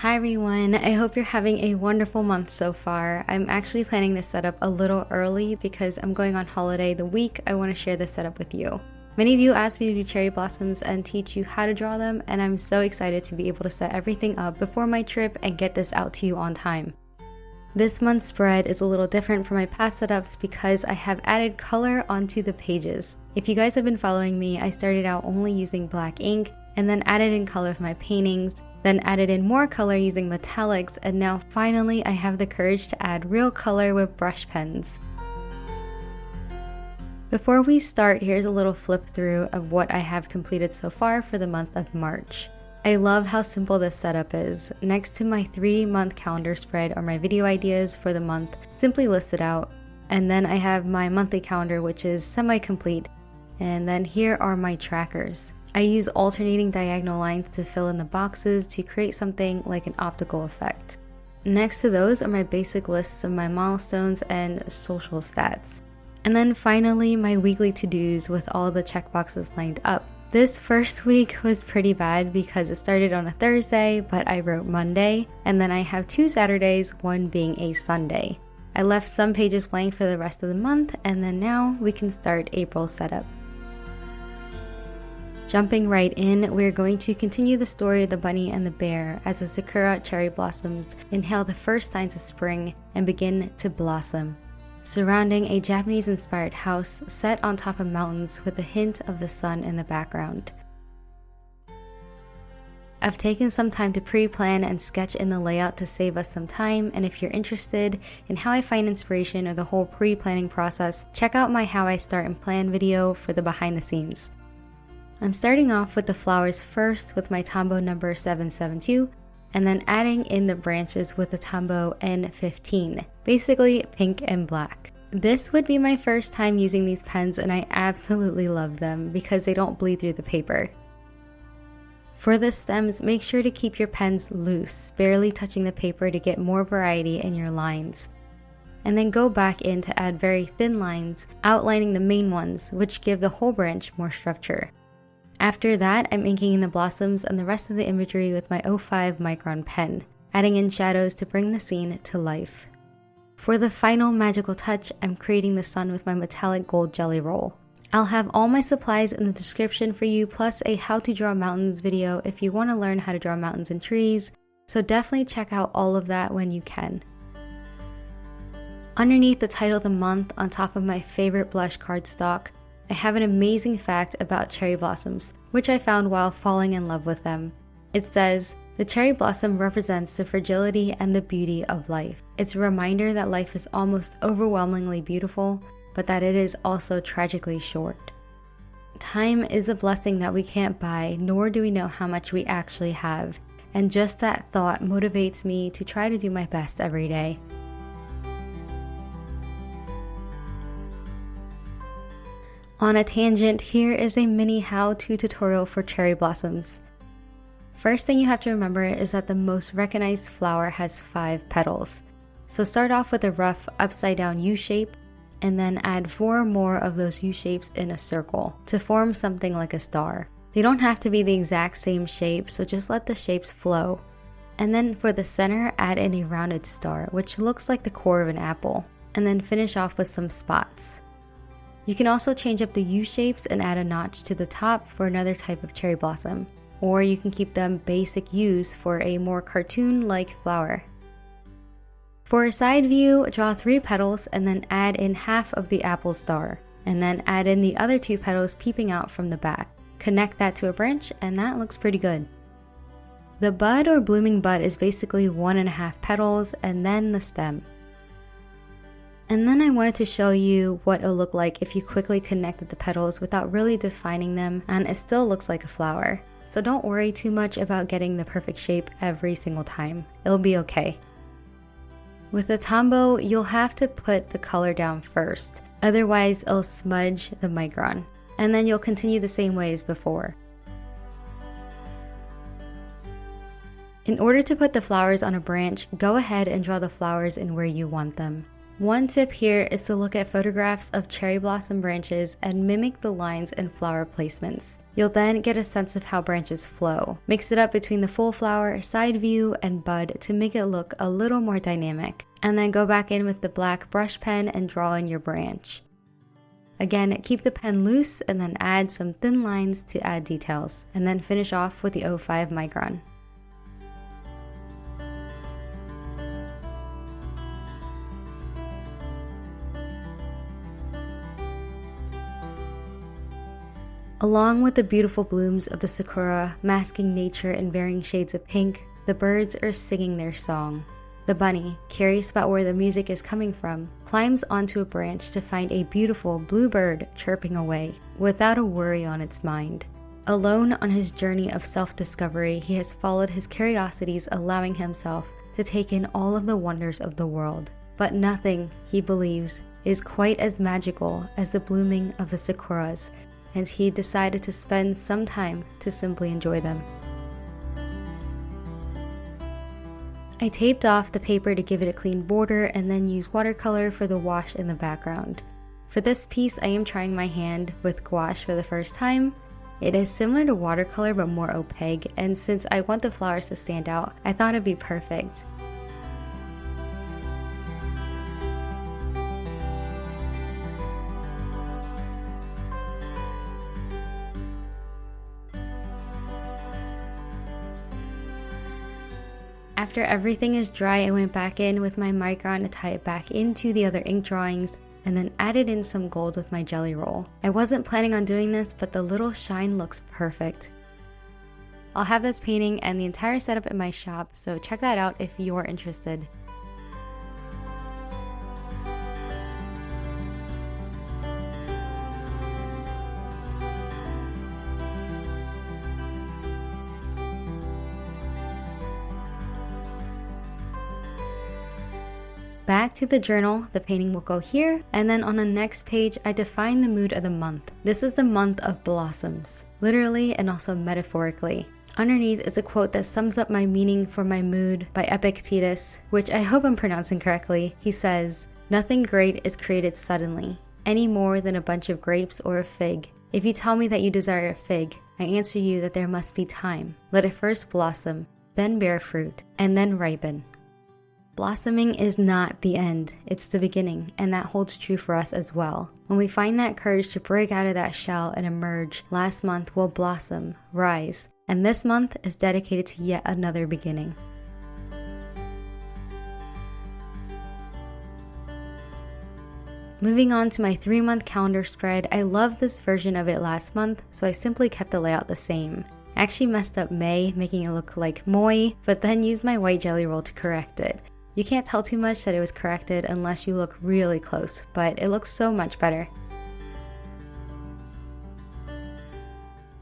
Hi everyone, I hope you're having a wonderful month so far. I'm actually planning this setup a little early because I'm going on holiday the week I want to share this setup with you. Many of you asked me to do cherry blossoms and teach you how to draw them, and I'm so excited to be able to set everything up before my trip and get this out to you on time. This month's spread is a little different from my past setups because I have added color onto the pages. If you guys have been following me, I started out only using black ink and then added in color with my paintings, then added in more color using metallics, and now finally I have the courage to add real color with brush pens. Before we start, here's a little flip through of what I have completed so far for the month of March. I love how simple this setup is. Next to my 3-month calendar spread are my video ideas for the month simply listed out, and then I have my monthly calendar which is semi-complete, and then here are my trackers. I use alternating diagonal lines to fill in the boxes to create something like an optical effect. Next to those are my basic lists of my milestones and social stats. And then finally my weekly to-dos with all the checkboxes lined up. This first week was pretty bad because it started on a Thursday, but I wrote Monday, and then I have 2 Saturdays, one being a Sunday. I left some pages blank for the rest of the month, and then now we can start April's setup. Jumping right in, we're going to continue the story of the bunny and the bear as the sakura cherry blossoms inhale the first signs of spring and begin to blossom, surrounding a Japanese-inspired house set on top of mountains with a hint of the sun in the background. I've taken some time to pre-plan and sketch in the layout to save us some time, and if you're interested in how I find inspiration or the whole pre-planning process, check out my How I Start and Plan video for the behind the scenes. I'm starting off with the flowers first with my Tombow number 772, and then adding in the branches with the Tombow N15, basically pink and black. This would be my first time using these pens, and I absolutely love them because they don't bleed through the paper. For the stems, make sure to keep your pens loose, barely touching the paper to get more variety in your lines. And then go back in to add very thin lines, outlining the main ones, which give the whole branch more structure. After that, I'm inking in the blossoms and the rest of the imagery with my 05 micron pen, adding in shadows to bring the scene to life. For the final magical touch, I'm creating the sun with my metallic gold jelly roll. I'll have all my supplies in the description for you, plus a how to draw mountains video if you want to learn how to draw mountains and trees, so definitely check out all of that when you can. Underneath the title of the month, on top of my favorite blush cardstock, I have an amazing fact about cherry blossoms, which I found while falling in love with them. It says, the cherry blossom represents the fragility and the beauty of life. It's a reminder that life is almost overwhelmingly beautiful, but that it is also tragically short. Time is a blessing that we can't buy, nor do we know how much we actually have, and just that thought motivates me to try to do my best every day. On a tangent, here is a mini how-to tutorial for cherry blossoms. First thing you have to remember is that the most recognized flower has 5 petals. So start off with a rough upside down U shape, and then add 4 more of those U shapes in a circle to form something like a star. They don't have to be the exact same shape, so just let the shapes flow. And then for the center, add in a rounded star, which looks like the core of an apple, and then finish off with some spots. You can also change up the U shapes and add a notch to the top for another type of cherry blossom, or you can keep them basic U's for a more cartoon-like flower. For a side view, draw 3 petals and then add in half of the apple star, and then add in the other 2 petals peeping out from the back. Connect that to a branch, and that looks pretty good. The bud or blooming bud is basically 1.5 petals and then the stem. And then I wanted to show you what it'll look like if you quickly connected the petals without really defining them, and it still looks like a flower. So don't worry too much about getting the perfect shape every single time. It'll be okay. With the Tombow, you'll have to put the color down first, otherwise it'll smudge the micron, and then you'll continue the same way as before. In order to put the flowers on a branch, go ahead and draw the flowers in where you want them. One tip here is to look at photographs of cherry blossom branches and mimic the lines and flower placements. You'll then get a sense of how branches flow. Mix it up between the full flower, side view, and bud to make it look a little more dynamic. And then go back in with the black brush pen and draw in your branch. Again, keep the pen loose and then add some thin lines to add details. And then finish off with the 0.5 micron. Along with the beautiful blooms of the sakura masking nature in varying shades of pink, the birds are singing their song. The bunny, curious about where the music is coming from, climbs onto a branch to find a beautiful blue bird chirping away, without a worry on its mind. Alone on his journey of self-discovery, he has followed his curiosities, allowing himself to take in all of the wonders of the world. But nothing, he believes, is quite as magical as the blooming of the sakuras, and he decided to spend some time to simply enjoy them. I taped off the paper to give it a clean border and then used watercolor for the wash in the background. For this piece, I am trying my hand with gouache for the first time. It is similar to watercolor but more opaque, and since I want the flowers to stand out, I thought it'd be perfect. After everything is dry, I went back in with my micron to tie it back into the other ink drawings and then added in some gold with my jelly roll. I wasn't planning on doing this, but the little shine looks perfect. I'll have this painting and the entire setup in my shop, so check that out if you're interested. Back to the journal, the painting will go here, and then on the next page I define the mood of the month. This is the month of blossoms, literally and also metaphorically. Underneath is a quote that sums up my meaning for my mood by Epictetus, which I hope I'm pronouncing correctly. He says, "Nothing great is created suddenly, any more than a bunch of grapes or a fig. If you tell me that you desire a fig, I answer you that there must be time. Let it first blossom, then bear fruit, and then ripen." Blossoming is not the end, it's the beginning, and that holds true for us as well. When we find that courage to break out of that shell and emerge, last month will blossom, rise, and this month is dedicated to yet another beginning. Moving on to my 3-month calendar spread, I loved this version of it last month, so I simply kept the layout the same. I actually messed up May, making it look like Moi, but then used my white jelly roll to correct it. You can't tell too much that it was corrected unless you look really close, but it looks so much better.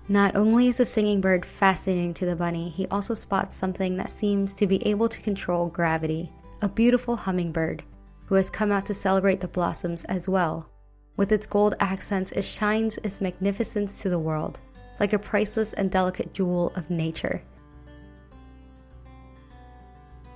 Not only is the singing bird fascinating to the bunny, he also spots something that seems to be able to control gravity, a beautiful hummingbird, who has come out to celebrate the blossoms as well. With its gold accents, it shines its magnificence to the world, like a priceless and delicate jewel of nature.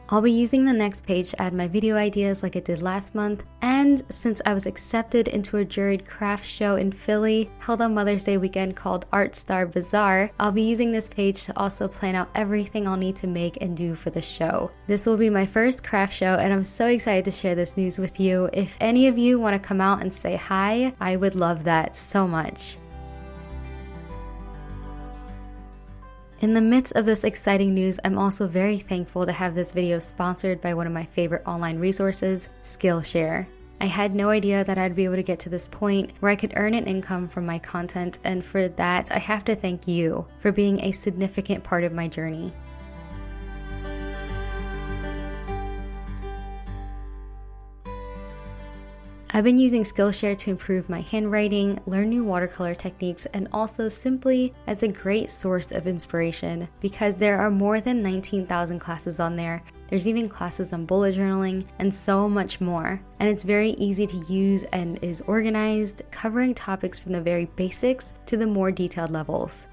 I'll be using the next page to add my video ideas like I did last month, and since I was accepted into a juried craft show in Philly held on Mother's Day weekend called Art Star Bazaar, I'll be using this page to also plan out everything I'll need to make and do for the show. This will be my first craft show and I'm so excited to share this news with you. If any of you want to come out and say hi, I would love that so much. In the midst of this exciting news, I'm also very thankful to have this video sponsored by one of my favorite online resources, Skillshare. I had no idea that I'd be able to get to this point where I could earn an income from my content, and for that, I have to thank you for being a significant part of my journey. I've been using Skillshare to improve my handwriting, learn new watercolor techniques, and also simply as a great source of inspiration because there are more than 19,000 classes on there. There's even classes on bullet journaling and so much more. And it's very easy to use and is organized, covering topics from the very basics to the more detailed levels.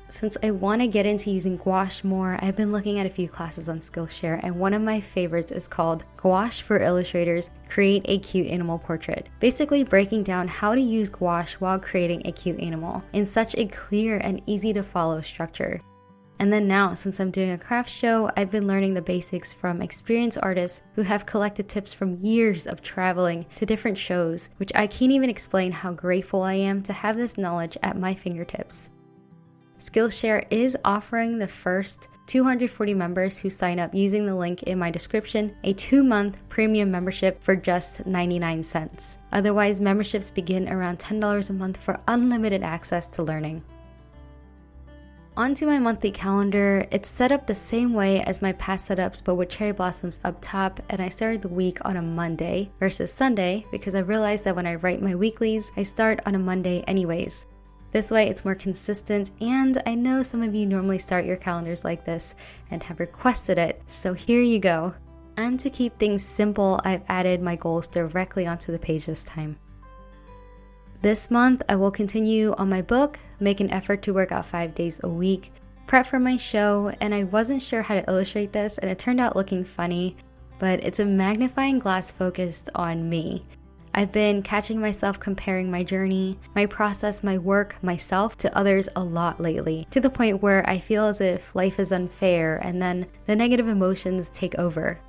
Since I want to get into using gouache more, I've been looking at a few classes on Skillshare, and one of my favorites is called Gouache for Illustrators, Create a Cute Animal Portrait. Basically breaking down how to use gouache while creating a cute animal in such a clear and easy to follow structure. And then now, since I'm doing a craft show, I've been learning the basics from experienced artists who have collected tips from years of traveling to different shows, which I can't even explain how grateful I am to have this knowledge at my fingertips. Skillshare is offering the first 240 members who sign up using the link in my description a 2-month premium membership for just 99 cents. Otherwise, memberships begin around $10 a month for unlimited access to learning. Onto my monthly calendar. It's set up the same way as my past setups, but with cherry blossoms up top, and I started the week on a Monday versus Sunday because I realized that when I write my weeklies, I start on a Monday anyways. This way it's more consistent, and I know some of you normally start your calendars like this and have requested it, so here you go. And to keep things simple, I've added my goals directly onto the page this time. This month, I will continue on my book, make an effort to work out 5 days a week, prep for my show, and I wasn't sure how to illustrate this, and it turned out looking funny, but it's a magnifying glass focused on me. I've been catching myself comparing my journey, my process, my work, myself to others a lot lately, to the point where I feel as if life is unfair and then the negative emotions take over.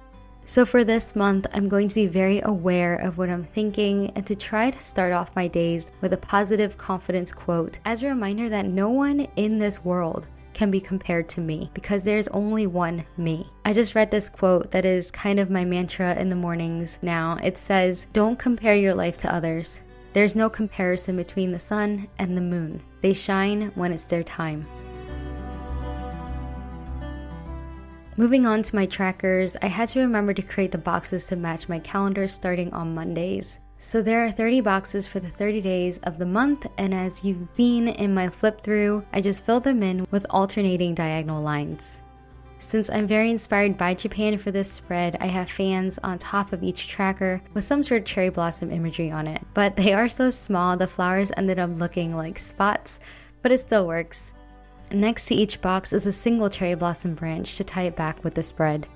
So for this month, I'm going to be very aware of what I'm thinking and to try to start off my days with a positive confidence quote as a reminder that no one in this world can be compared to me because there's only one me. I just read this quote that is kind of my mantra in the mornings now. It says, "Don't compare your life to others. There's no comparison between the sun and the moon. They shine when it's their time." Moving on to my trackers, I had to remember to create the boxes to match my calendar starting on Mondays. So there are 30 boxes for the 30 days of the month, and as you've seen in my flip through, I just filled them in with alternating diagonal lines. Since I'm very inspired by Japan for this spread, I have fans on top of each tracker with some sort of cherry blossom imagery on it. But they are so small, the flowers ended up looking like spots, but it still works. Next to each box is a single cherry blossom branch to tie it back with the spread.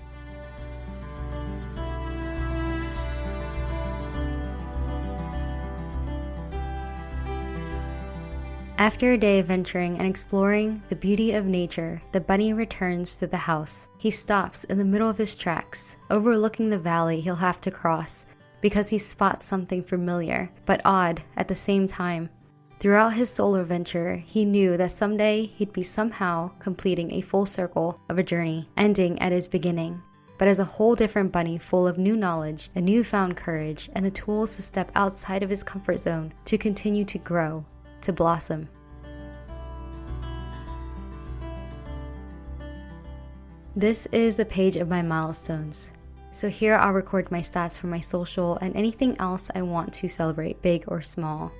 After a day of venturing and exploring the beauty of nature, the bunny returns to the house. He stops in the middle of his tracks, overlooking the valley he'll have to cross, because he spots something familiar, but odd at the same time. Throughout his solo venture, he knew that someday he'd be somehow completing a full circle of a journey, ending at his beginning, but as a whole different bunny full of new knowledge, a newfound courage, and the tools to step outside of his comfort zone to continue to grow, to blossom. This is a page of my milestones. So here I'll record my stats for my social and anything else I want to celebrate, big or small.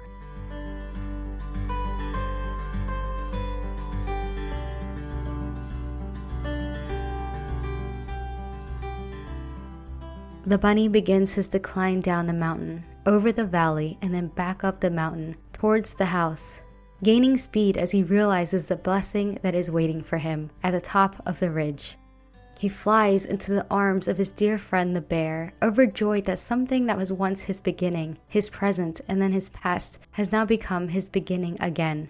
The bunny begins his decline down the mountain, over the valley, and then back up the mountain, towards the house, gaining speed as he realizes the blessing that is waiting for him at the top of the ridge. He flies into the arms of his dear friend the bear, overjoyed that something that was once his beginning, his present, and then his past, has now become his beginning again.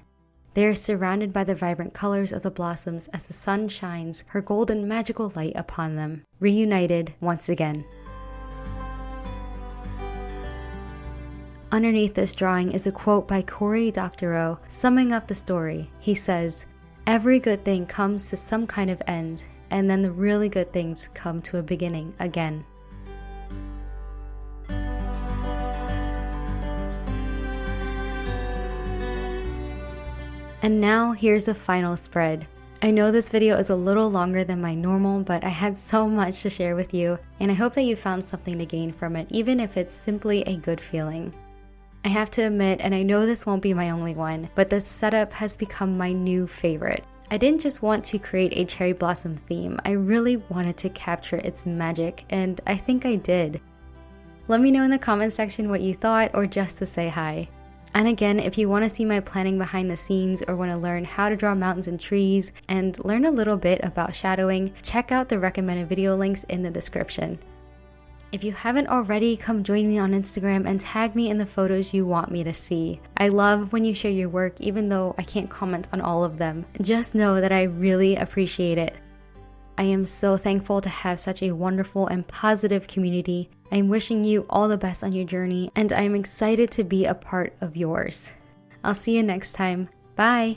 They are surrounded by the vibrant colors of the blossoms as the sun shines her golden magical light upon them, reunited once again. Underneath this drawing is a quote by Cory Doctorow summing up the story. He says, "Every good thing comes to some kind of end, and then the really good things come to a beginning again." And now here's the final spread. I know this video is a little longer than my normal, but I had so much to share with you, and I hope that you found something to gain from it, even if it's simply a good feeling. I have to admit, and I know this won't be my only one, but the setup has become my new favorite. I didn't just want to create a cherry blossom theme, I really wanted to capture its magic, and I think I did. Let me know in the comment section what you thought or just to say hi. And again, if you want to see my planning behind the scenes or want to learn how to draw mountains and trees and learn a little bit about shadowing, check out the recommended video links in the description. If you haven't already, come join me on Instagram and tag me in the photos you want me to see. I love when you share your work, even though I can't comment on all of them. Just know that I really appreciate it. I am so thankful to have such a wonderful and positive community. I'm wishing you all the best on your journey, and I'm excited to be a part of yours. I'll see you next time. Bye!